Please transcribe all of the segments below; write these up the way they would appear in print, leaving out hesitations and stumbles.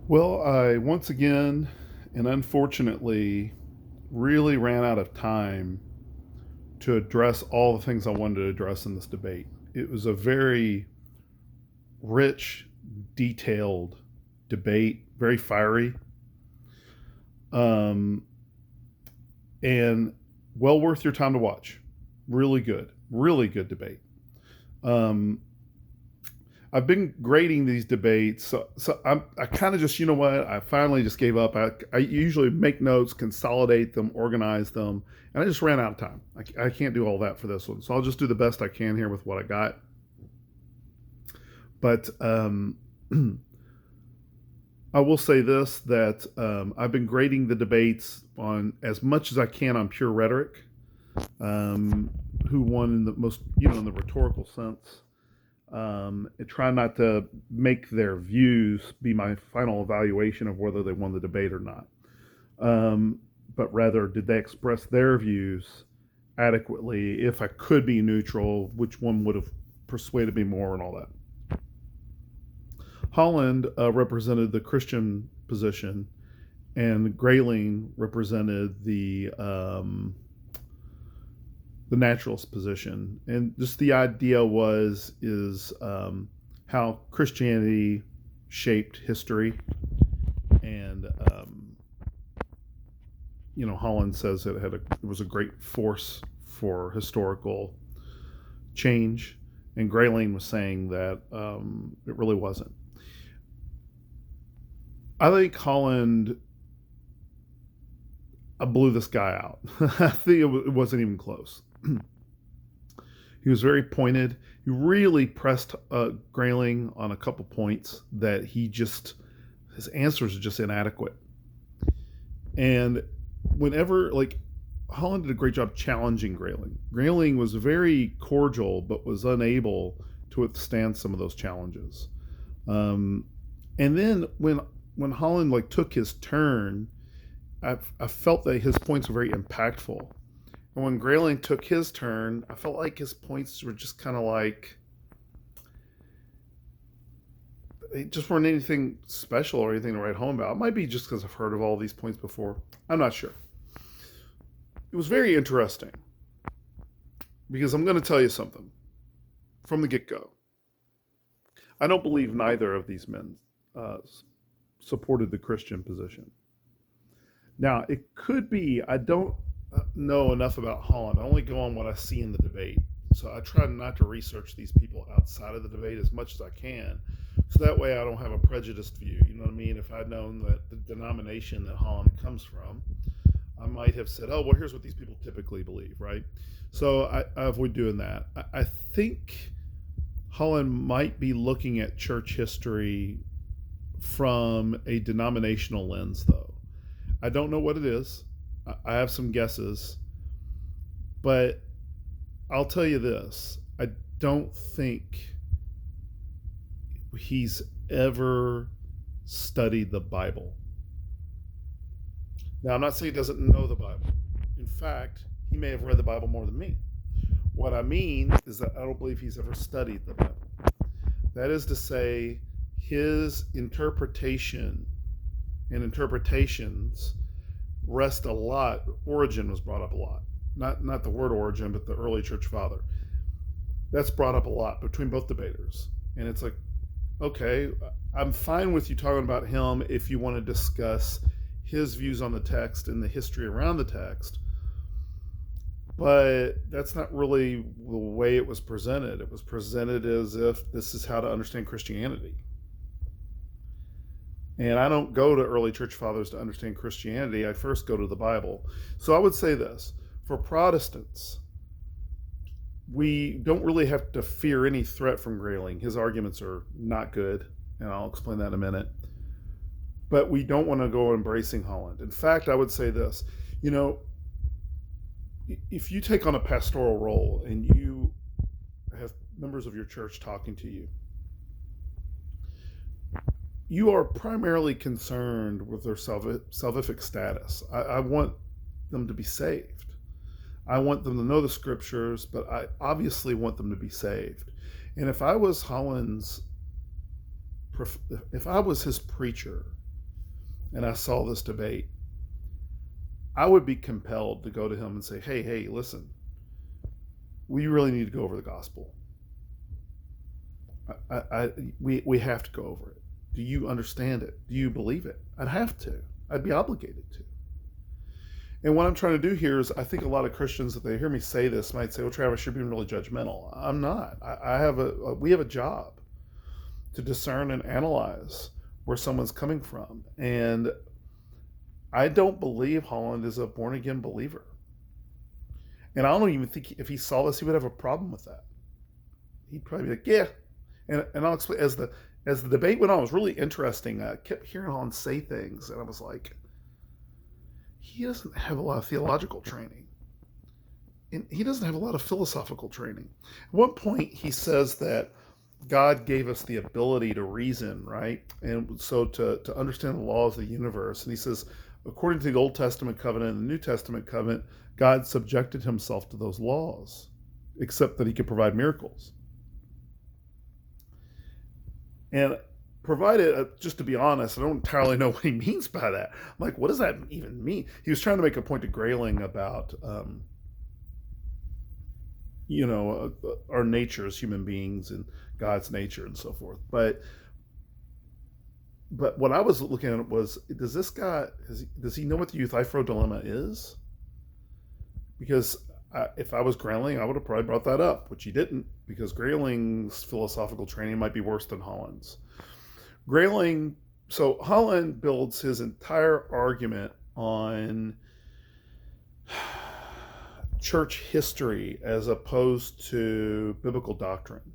Well, I once again and unfortunately really ran out of time to address all the things I wanted to address in this debate. It was a very rich, detailed debate, very fiery, um, and well worth your time to watch. Really good debate. Um, I've been grading these debates, so I kind of just, you know what, I finally just gave up. I usually make notes, consolidate them, organize them, and I just ran out of time. I can't do all that for this one, so I'll just do the best I can here with what I got. But I will say this, that I've been grading the debates on as much as I can on pure rhetoric, um, who won in the most, in the rhetorical sense. And try not to make their views be my final evaluation of whether they won the debate or not. But rather, did they express their views adequately? If I could be neutral, which one would have persuaded me more and all that? Holland represented the Christian position, and Grayling represented the naturalist position. And just the idea is how Christianity shaped history, and Holland says it was a great force for historical change, and Grayling was saying that it really wasn't. I think Holland blew this guy out. I think it wasn't even close. He was very pointed. He really pressed Grayling on a couple points that his answers are just inadequate. And whenever, like, Holland did a great job challenging Grayling. Grayling was very cordial, but was unable to withstand some of those challenges. And then when Holland took his turn, I felt that his points were very impactful. And when Grayling took his turn, I felt like his points were just kind of like, they just weren't anything special or anything to write home about. It might be just because I've heard of all these points before. I'm not sure. It was very interesting because I'm going to tell you something from the get-go. I don't believe neither of these men uh, supported the Christian position. Now, it could be, I don't know enough about Holland. I only go on what I see in the debate. So I try not to research these people outside of the debate as much as I can. So that way I don't have a prejudiced view. You know what I mean? If I'd known that the denomination that Holland comes from, I might have said, oh, well, here's what these people typically believe, right? So I avoid doing that. I think Holland might be looking at church history from a denominational lens, though. I don't know what it is. I have some guesses, but I'll tell you this. I don't think he's ever studied the Bible. Now, I'm not saying he doesn't know the Bible. In fact, he may have read the Bible more than me. What I mean is that I don't believe he's ever studied the Bible. That is to say, his interpretation and interpretations rest a lot. Origen was brought up a lot. Not the word origin, but the early church father. That's brought up a lot between both debaters. And it's like, okay, I'm fine with you talking about him if you want to discuss his views on the text and the history around the text. But that's not really the way it was presented. It was presented as if this is how to understand Christianity. And I don't go to early church fathers to understand Christianity. I first go to the Bible. So I would say this. For Protestants, we don't really have to fear any threat from Grayling. His arguments are not good, and I'll explain that in a minute. But we don't want to go embracing Holland. In fact, I would say this. If you take on a pastoral role and you have members of your church talking to you, you are primarily concerned with their salvific status. I want them to be saved. I want them to know the scriptures, but I obviously want them to be saved. And if I was his preacher, and I saw this debate, I would be compelled to go to him and say, hey, listen, we really need to go over the gospel. We have to go over it. Do you understand it? Do you believe it? I'd have to. I'd be obligated to. And what I'm trying to do here is, I think a lot of Christians, if they hear me say this, might say, "Well, Travis, you're being really judgmental." I'm not. We have a job to discern and analyze where someone's coming from, and I don't believe Holland is a born again believer. And I don't even think if he saw this, he would have a problem with that. He'd probably be like, "Yeah." And I'll explain. As the debate went on, it was really interesting. I kept hearing Holland say things, and I was like, he doesn't have a lot of theological training. And he doesn't have a lot of philosophical training. At one point, he says that God gave us the ability to reason, right? And so to understand the laws of the universe. And he says, according to the Old Testament covenant and the New Testament covenant, God subjected himself to those laws, except that he could provide miracles. And provided, just to be honest, I don't entirely know what he means by that. I'm like, what does that even mean? He was trying to make a point to Grayling about, our nature as human beings and God's nature and so forth. But what I was looking at was, does he know what the Euthyphro dilemma is? Because if I was Grayling, I would have probably brought that up, which he didn't, because Grayling's philosophical training might be worse than Holland's. So Holland builds his entire argument on church history as opposed to biblical doctrine.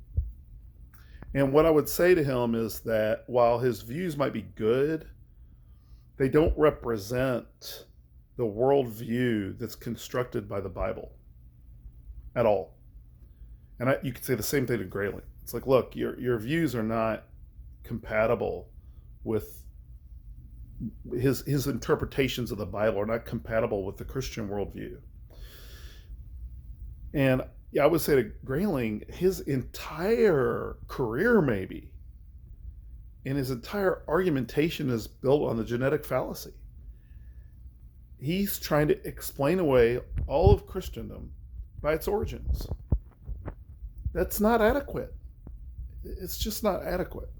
And what I would say to him is that while his views might be good, they don't represent the worldview that's constructed by the Bible at all. And you could say the same thing to Grayling. It's like, look, your views are not compatible with his interpretations of the Bible, are not compatible with the Christian worldview. And I would say to Grayling, his entire career maybe, and his entire argumentation is built on the genetic fallacy. He's trying to explain away all of Christendom by its origins. That's not adequate. It's just not adequate.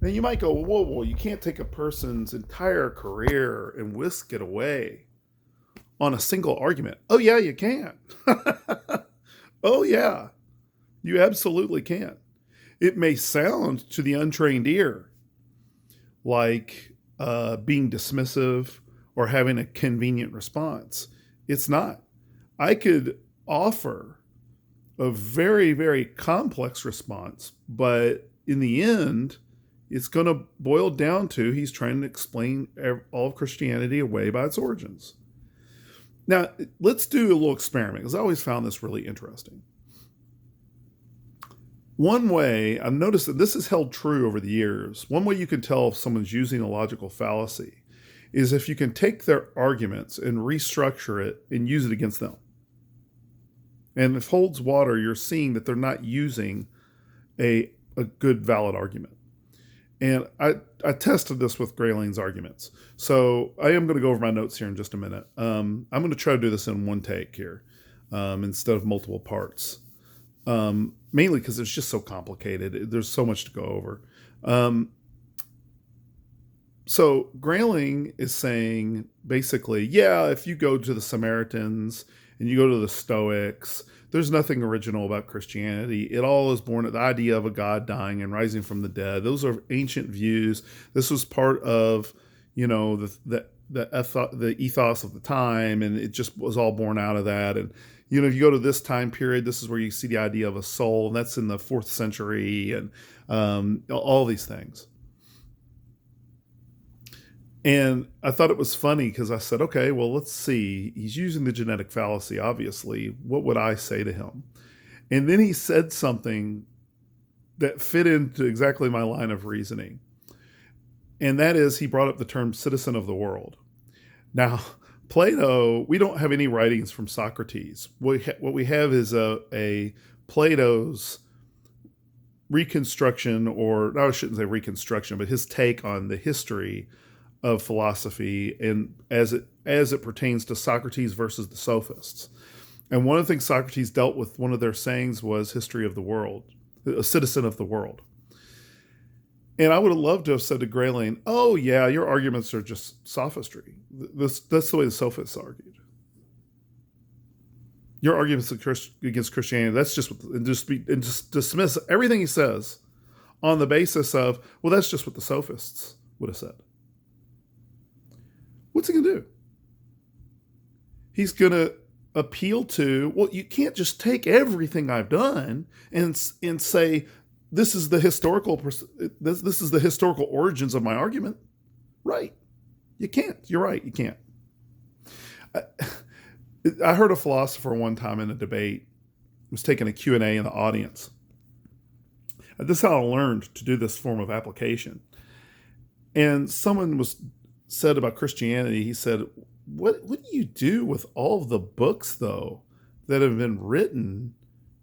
Now you might go, whoa, you can't take a person's entire career and whisk it away on a single argument. Oh yeah, you can. Oh yeah, you absolutely can. It may sound to the untrained ear like being dismissive or having a convenient response. It's not. I could offer a very, very complex response, but in the end, it's going to boil down to he's trying to explain all of Christianity away by its origins. Now, let's do a little experiment, because I always found this really interesting. One way, I've noticed that this has held true over the years, one way you can tell if someone's using a logical fallacy is if you can take their arguments and restructure it and use it against them. And if holds water, you're seeing that they're not using a good, valid argument. And I tested this with Grayling's arguments. So I am going to go over my notes here in just a minute. I'm going to try to do this in one take here instead of multiple parts. Mainly because it's just so complicated. There's so much to go over. So Grayling is saying basically, yeah, if you go to the Samaritans and you go to the Stoics, there's nothing original about Christianity. It all is born of the idea of a God dying and rising from the dead. Those are ancient views. This was part of, the ethos of the time, and it just was all born out of that. And if you go to this time period, this is where you see the idea of a soul, and that's in the 4th century, and all these things. And I thought it was funny because I said, okay, well, let's see. He's using the genetic fallacy, obviously. What would I say to him? And then he said something that fit into exactly my line of reasoning. And that is, he brought up the term citizen of the world. Now, Plato, we don't have any writings from Socrates. What we have is a Plato's reconstruction, or no, I shouldn't say reconstruction, but his take on the history of philosophy, and as it pertains to Socrates versus the sophists. And one of the things Socrates dealt with, one of their sayings was history of the world, a citizen of the world. And I would have loved to have said to Grayling, oh yeah, your arguments are just sophistry. That's the way the sophists argued. Your arguments against Christianity, that's just what, and just dismiss everything he says on the basis of, well, that's just what the sophists would have said. What's he going to do? He's going to appeal to, well, you can't just take everything I've done and say, this is the historical origins of my argument. Right. You can't. You're right. You can't. I heard a philosopher one time in a debate was taking a Q&A in the audience. This is how I learned to do this form of application. And someone said about Christianity, he said, what do you do with all of the books, though, that have been written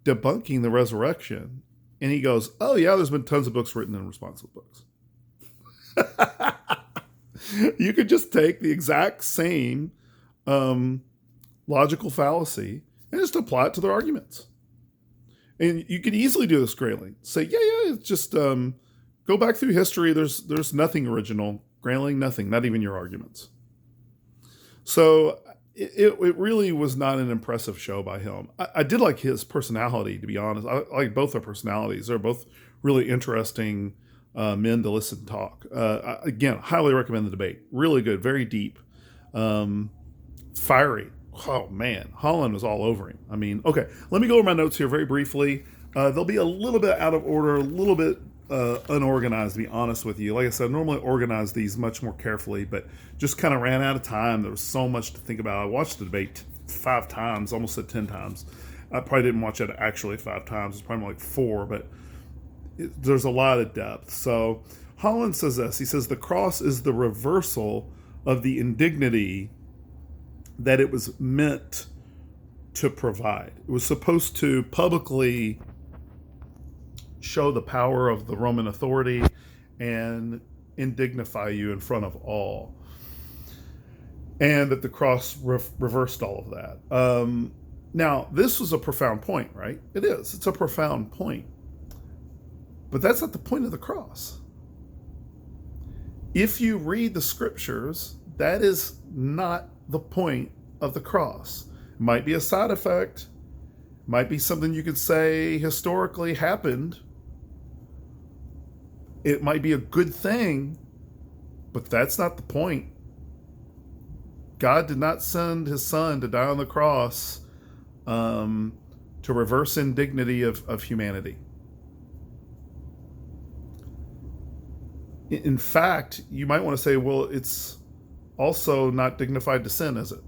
debunking the resurrection? And he goes, oh, yeah, there's been tons of books written in response to the books. You could just take the exact same logical fallacy and just apply it to their arguments. And you could easily do this, Grayling. Say, yeah, it's just go back through history. There's nothing original. Grayling, nothing, not even your arguments. So it really was not an impressive show by him. I did like his personality, to be honest. I like both their personalities. They're both really interesting men to listen and talk. Again, highly recommend the debate. Really good, very deep, fiery. Oh, man. Holland was all over him. I mean, okay, let me go over my notes here very briefly. They'll be a little bit out of order, a little bit unorganized, to be honest with you. Like I said, I normally organize these much more carefully, but just kind of ran out of time. There was so much to think about. I watched the debate 5 times, almost said 10 times. I probably didn't watch it actually 5 times. It's probably more like 4, but there's a lot of depth. So Holland says this. He says, the cross is the reversal of the indignity that it was meant to provide. It was supposed to publicly show the power of the Roman authority and indignify you in front of all. And that the cross reversed all of that. Now, this was a profound point, right? It is. It's a profound point. But that's not the point of the cross. If you read the scriptures, that is not the point of the cross. It might be a side effect. Might be something you could say historically happened. It might be a good thing, but that's not the point. God did not send his son to die on the cross to reverse indignity of humanity. In fact, you might want to say, well, it's also not dignified to sin, is it?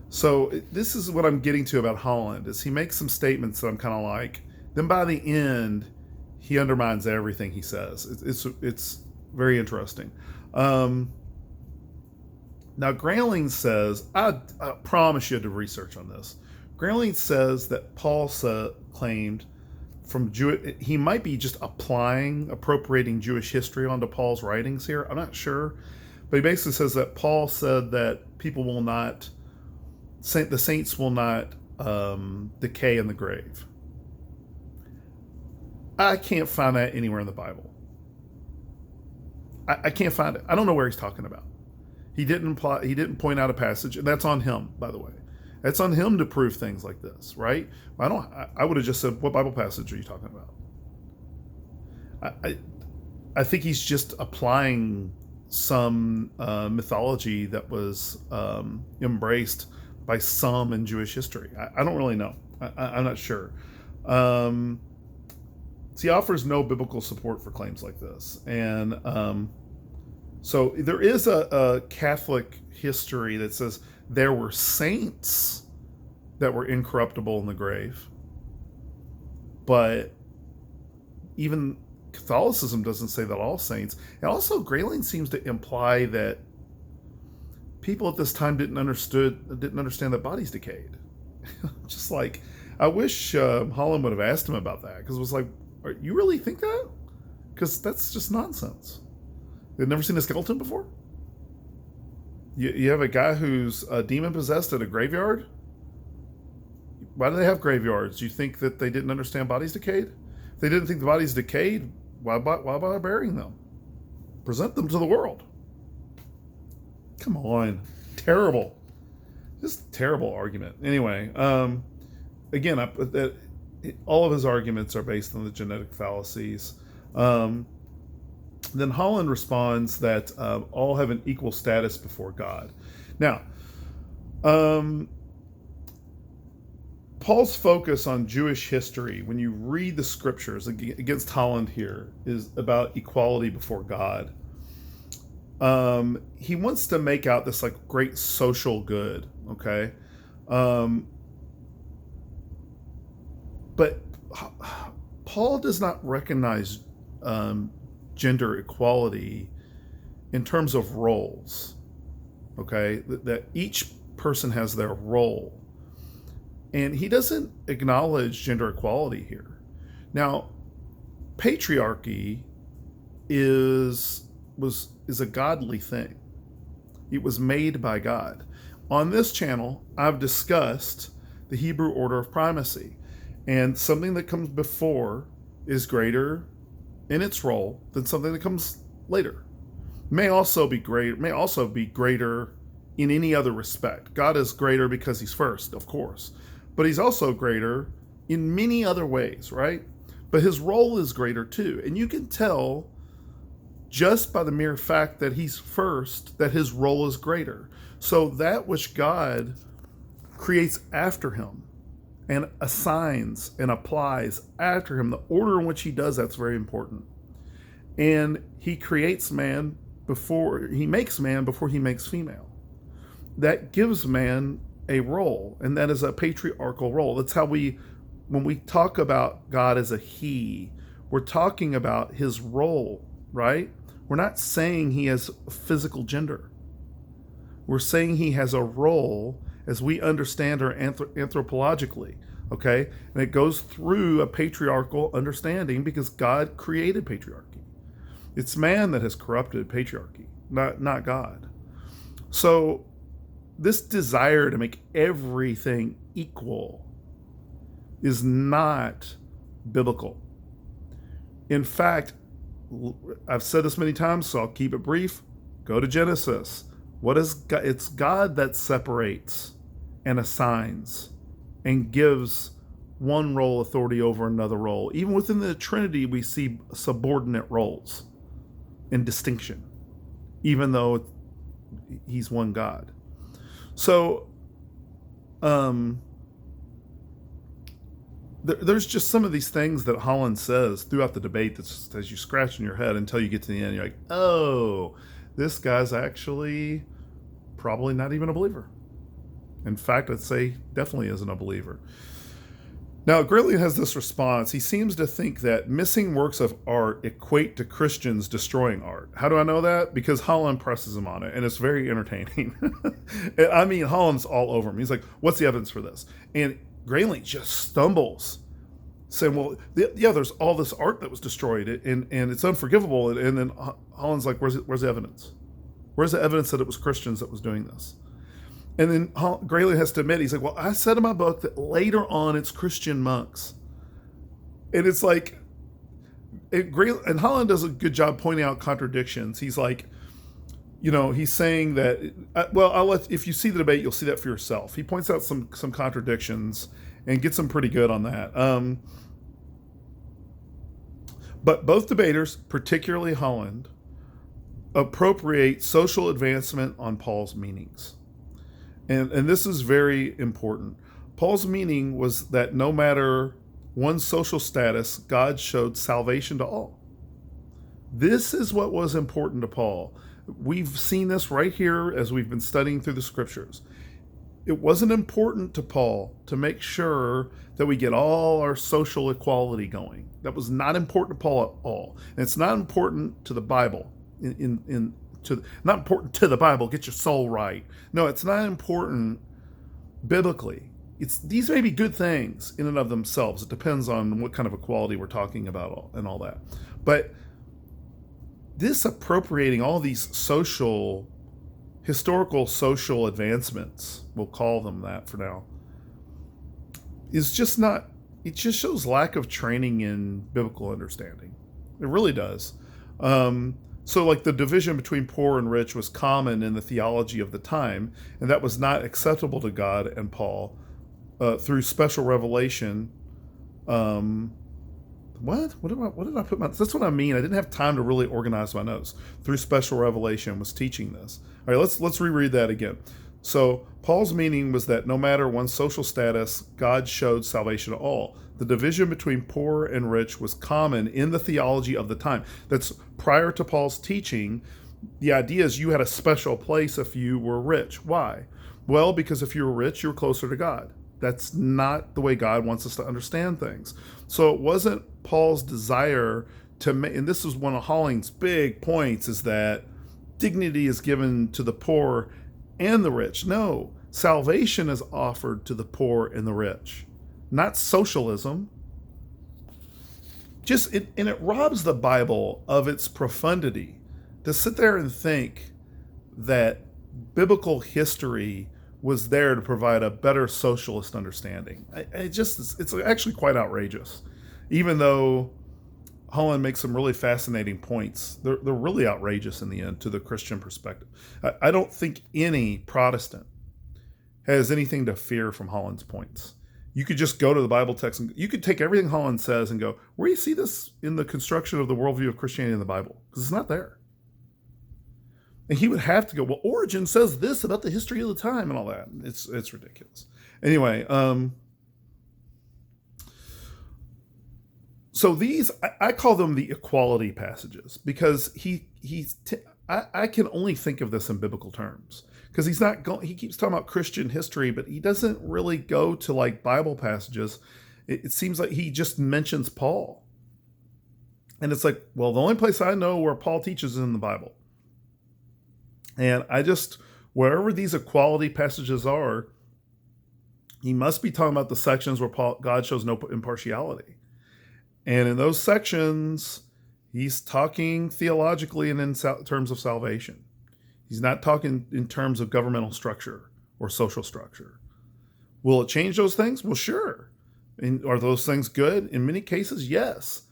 So this is what I'm getting to about Holland, is he makes some statements that I'm kind of like, then by the end, he undermines everything he says. It's very interesting. Now, Grayling says, I promise you had to research on this. Grayling says that Paul claimed from he might be just appropriating Jewish history onto Paul's writings here. I'm not sure. But he basically says that Paul said that people will not, the saints will not decay in the grave. I can't find that anywhere in the Bible. I can't find it. I don't know where he's talking about. He didn't point out a passage, and that's on him, by the way. That's on him to prove things like this, right? I would have just said, what Bible passage are you talking about? I think he's just applying some mythology that was embraced by some in Jewish history. I don't really know. I'm not sure. So he offers no biblical support for claims like this. And so there is a Catholic history that says there were saints that were incorruptible in the grave. But even Catholicism doesn't say that all saints. And also Grayling seems to imply that people at this time didn't understand that bodies decayed. Just like, I wish Holland would have asked him about that, because it was like, you really think that? Because that's just nonsense. They've never seen a skeleton before? You have a guy who's demon possessed at a graveyard? Why do they have graveyards? You think that they didn't understand bodies decayed? If they didn't think the bodies decayed, why bother burying them? Present them to the world. Come on. Terrible. Just terrible argument. Anyway, again, all of his arguments are based on the genetic fallacies. Then Holland responds that all have an equal status before God. Now, Paul's focus on Jewish history, when you read the scriptures against Holland here, is about equality before God. He wants to make out this like great social good, okay? But Paul does not recognize gender equality in terms of roles, okay? That each person has their role. And he doesn't acknowledge gender equality here. Now, patriarchy is a godly thing. It was made by God. On this channel, I've discussed the Hebrew order of primacy, and something that comes before is greater in its role than something that comes later. May also be greater in any other respect. God is greater because he's first, of course, but he's also greater in many other ways, right? But his role is greater too, and you can tell just by the mere fact that he's first, that his role is greater. So that which God creates after him and assigns and applies after him, the order in which he does that's very important. And he creates man before he makes female. That gives man a role, and that is a patriarchal role. That's how when we talk about God as a he, we're talking about his role, right? We're not saying he has physical gender. We're saying he has a role as we understand her anthropologically, okay? And it goes through a patriarchal understanding because God created patriarchy. It's man that has corrupted patriarchy, not God. So this desire to make everything equal is not biblical. In fact, I've said this many times, so I'll keep it brief. Go to Genesis. What is God? It's God that separates and assigns and gives one role authority over another role. Even within the Trinity, we see subordinate roles and distinction, even though he's one God. So, there's just some of these things that Holland says throughout the debate that just has you scratching your head until you get to the end. You're like, oh, this guy's actually probably not even a believer. In fact, I'd say definitely isn't a believer. Now, Grayling has this response. He seems to think that missing works of art equate to Christians destroying art. How do I know that? Because Holland presses him on it, and it's very entertaining. I mean, Holland's all over him. He's like, what's the evidence for this? And Grayling just stumbles, saying, well, yeah, there's all this art that was destroyed, and it's unforgivable. And then Holland's like, where's the evidence? Where's the evidence that it was Christians that was doing this? And then Grayling has to admit, he's like, well, I said in my book that later on it's Christian monks. And it's like, and Holland does a good job pointing out contradictions. He's like, he's saying that, if you see the debate, you'll see that for yourself. He points out some contradictions and gets them pretty good on that. But both debaters, particularly Holland, appropriate social advancement on Paul's meanings. And this is very important. Paul's meaning was that no matter one's social status, God showed salvation to all. This is what was important to Paul. We've seen this right here as we've been studying through the scriptures. It wasn't important to Paul to make sure that we get all our social equality going. That was not important to Paul at all. And it's not important to the Bible. Not important to the Bible, get your soul right. No, it's not important biblically. These may be good things in and of themselves. It depends on what kind of equality we're talking about and all that. But this appropriating all these historical social advancements, we'll call them that for now, is just not, it just shows lack of training in biblical understanding. It really does. So like the division between poor and rich was common in the theology of the time, and that was not acceptable to God and Paul through special revelation. What did I put my, that's what I mean. I didn't have time to really organize my notes. Through special revelation was teaching this. All right, let's reread that again. So Paul's meaning was that no matter one's social status, God showed salvation to all. The division between poor and rich was common in the theology of the time. That's prior to Paul's teaching. The idea is you had a special place if you were rich. Why? Well, because if you were rich, you were closer to God. That's not the way God wants us to understand things. So it wasn't Paul's desire to make, and this is one of Holling's big points, is that dignity is given to the poor and the rich. No, salvation is offered to the poor and the rich, not socialism. And it robs the Bible of its profundity to sit there and think that biblical history was there to provide a better socialist understanding. It's actually quite outrageous, even though Holland makes some really fascinating points. They're really outrageous in the end to the Christian perspective. I don't think any Protestant has anything to fear from Holland's points. You could just go to the Bible text and you could take everything Holland says and go, where do you see this in the construction of the worldview of Christianity in the Bible? Because it's not there. And he would have to go, well, Origen says this about the history of the time and all that. It's ridiculous. Anyway, so these, I call them the equality passages, because I can only think of this in biblical terms, because he keeps talking about Christian history, but he doesn't really go to like Bible passages. It seems like he just mentions Paul. And it's like, well, the only place I know where Paul teaches is in the Bible. And wherever these equality passages are, he must be talking about the sections where God shows no impartiality. And in those sections, he's talking theologically and in terms of salvation. He's not talking in terms of governmental structure or social structure. Will it change those things? Well, sure. And are those things good? In many cases, yes.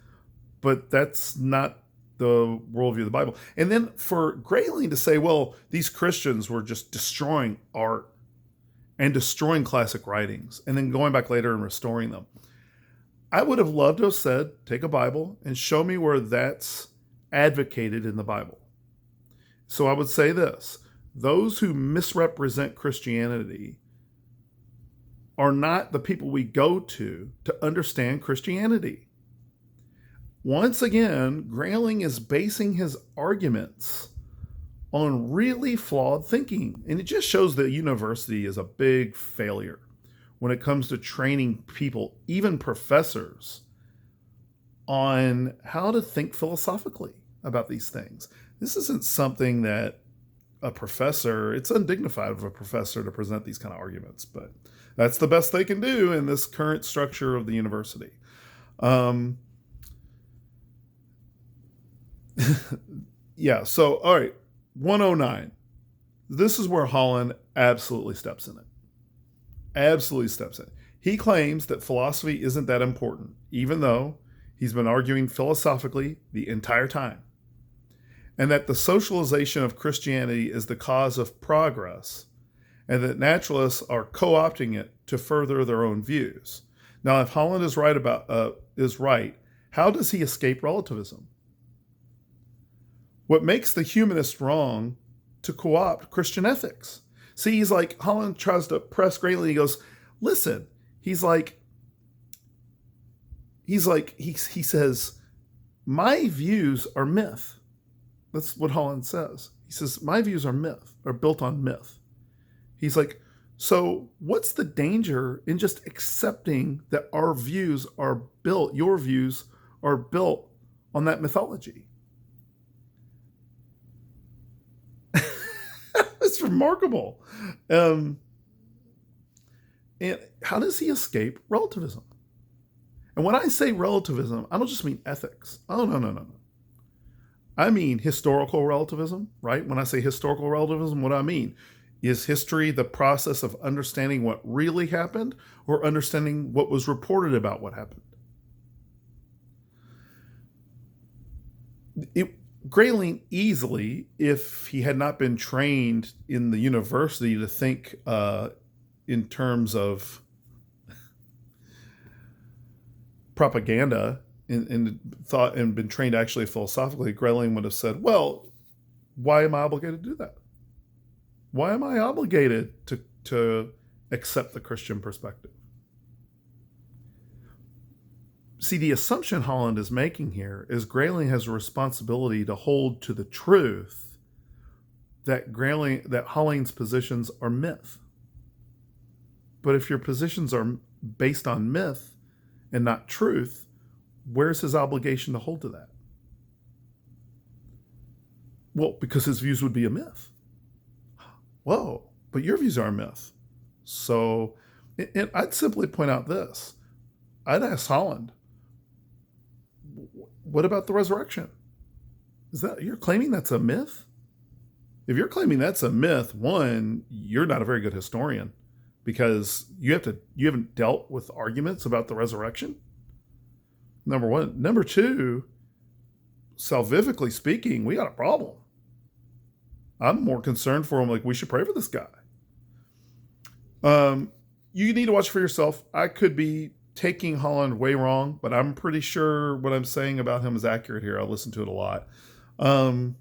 But that's not the worldview of the Bible. And then for Grayling to say, well, these Christians were just destroying art and destroying classic writings and then going back later and restoring them. I would have loved to have said, take a Bible and show me where that's advocated in the Bible. So I would say this: those who misrepresent Christianity are not the people we go to understand Christianity. Once again, Grayling is basing his arguments on really flawed thinking. And it just shows that university is a big failure when it comes to training people, even professors, on how to think philosophically about these things. This isn't something that it's undignified of a professor to present these kind of arguments, but that's the best they can do in this current structure of the university. Yeah, so, all right, 109. This is where Holland absolutely steps in it. Absolutely steps in. He claims that philosophy isn't that important, even though he's been arguing philosophically the entire time, and that the socialization of Christianity is the cause of progress, and that naturalists are co-opting it to further their own views. Now, if Holland is right, how does he escape relativism? What makes the humanist wrong to co-opt Christian ethics? See, Holland tries to press Grayling. He goes, listen, he says, my views are myth. That's what Holland says. He says, my views are built on myth. He's like, so what's the danger in just accepting that your views are built on that mythology? It's remarkable. And how does he escape relativism? And when I say relativism, I don't just mean ethics. Oh, no. I mean historical relativism, right? When I say historical relativism, what I mean is history the process of understanding what really happened or understanding what was reported about what happened? It, Grayling easily, if he had not been trained in the university to think in terms of propaganda and thought and been trained actually philosophically, Grayling would have said, well, why am I obligated to do that? Why am I obligated to accept the Christian perspective? See, the assumption Holland is making here is Grayling has a responsibility to hold to the truth that Holland's positions are myth. But if your positions are based on myth and not truth, where's his obligation to hold to that? Well, because his views would be a myth. Whoa, but your views are a myth. So, and I'd simply point out this. I'd ask Holland, what about the resurrection? Is that, you're claiming that's a myth? If you're claiming that's a myth, one, you're not a very good historian because you haven't dealt with arguments about the resurrection. Number one. Number two, salvifically speaking, we got a problem. I'm more concerned for him. Like, we should pray for this guy. You need to watch for yourself. I could be taking Holland way wrong, but I'm pretty sure what I'm saying about him is accurate here. I listen to it a lot. Not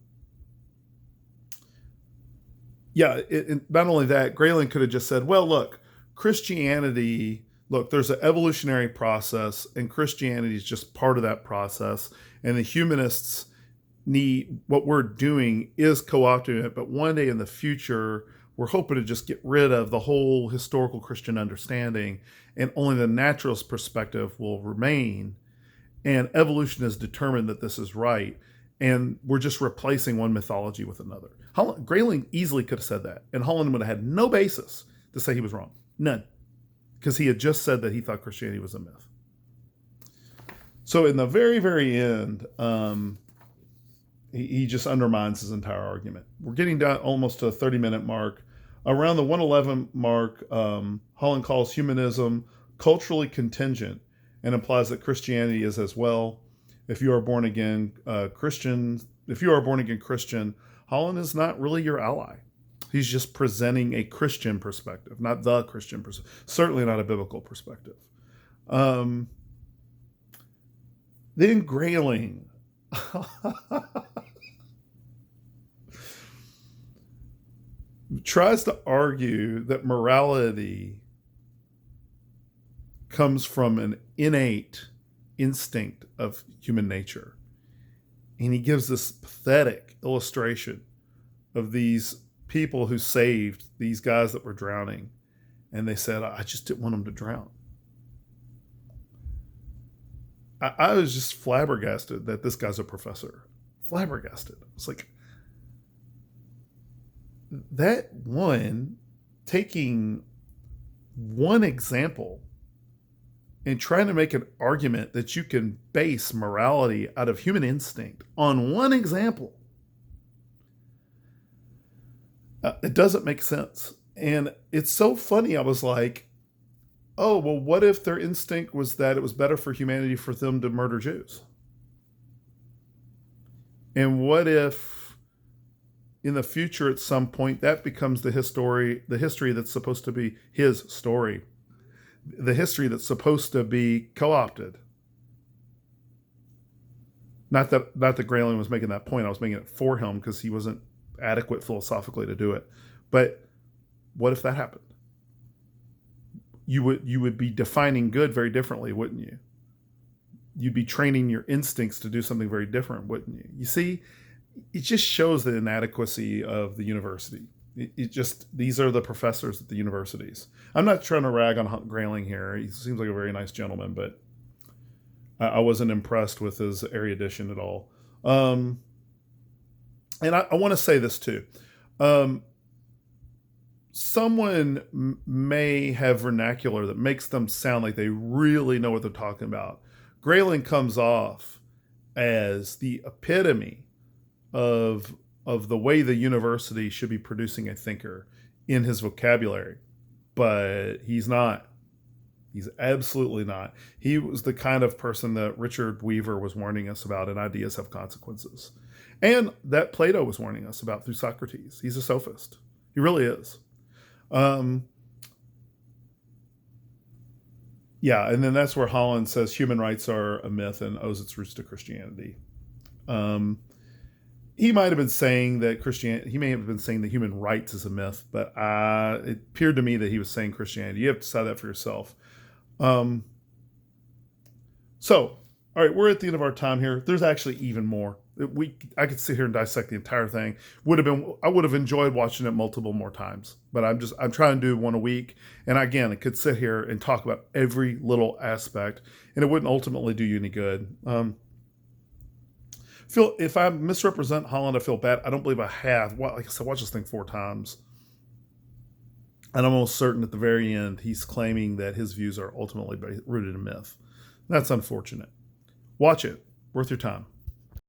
only that, Grayling could have just said, well, look, there's an evolutionary process, and Christianity is just part of that process. And the humanists need, what we're doing is co-opting it, but one day in the future, we're hoping to just get rid of the whole historical Christian understanding, and only the naturalist perspective will remain. And evolution has determined that this is right, and we're just replacing one mythology with another. Grayling easily could have said that, and Holland would have had no basis to say he was wrong. None. Because he had just said that he thought Christianity was a myth. So in the very, very end, he just undermines his entire argument. We're getting down almost to a 30-minute mark. Around the 111 mark, Holland calls humanism culturally contingent and implies that Christianity is as well. If you are born again Christian, Holland is not really your ally. He's just presenting a Christian perspective, not the Christian perspective. Certainly not a biblical perspective. Then Grayling. Tries to argue that morality comes from an innate instinct of human nature. And he gives this pathetic illustration of these people who saved these guys that were drowning. And they said, I just didn't want them to drown. I was just flabbergasted that this guy's a professor. Flabbergasted. It's like, that one, taking one example and trying to make an argument that you can base morality out of human instinct on one example, it doesn't make sense. And it's so funny. I was like, oh, well, what if their instinct was that it was better for humanity for them to murder Jews? And what if in the future at some point that becomes the history that's supposed to be his story, the history that's supposed to be co-opted? Not that Grayling was making that point. I was making it for him because he wasn't adequate philosophically to do it. But what if that happened? You would be defining good very differently, wouldn't you? You'd be training your instincts to do something very different, wouldn't you? You see, it just shows the inadequacy of the university. These are the professors at the universities. I'm not trying to rag on Grayling here. He seems like a very nice gentleman, but I wasn't impressed with his erudition at all. And I want to say this too. Someone may have vernacular that makes them sound like they really know what they're talking about. Grayling comes off as the epitome of the way the university should be producing a thinker in his vocabulary, but he's not. He's absolutely not. He was the kind of person that Richard Weaver was warning us about in Ideas Have Consequences, and that Plato was warning us about through Socrates. He's a sophist. He really is. Yeah, and then that's where Holland says human rights are a myth and owes its roots to Christianity. He might have been saying that Christianity. He may have been saying that human rights is a myth, but it appeared to me that he was saying Christianity. You have to decide that for yourself. So, all right, we're at the end of our time here. There's actually even more. I could sit here and dissect the entire thing. I would have enjoyed watching it multiple more times, but I'm trying to do one a week. And again, I could sit here and talk about every little aspect, and it wouldn't ultimately do you any good. If I misrepresent Holland, I feel bad. I don't believe I have. Like I said, watch this thing 4 times. And I'm almost certain at the very end, he's claiming that his views are ultimately rooted in myth. That's unfortunate. Watch it. Worth your time.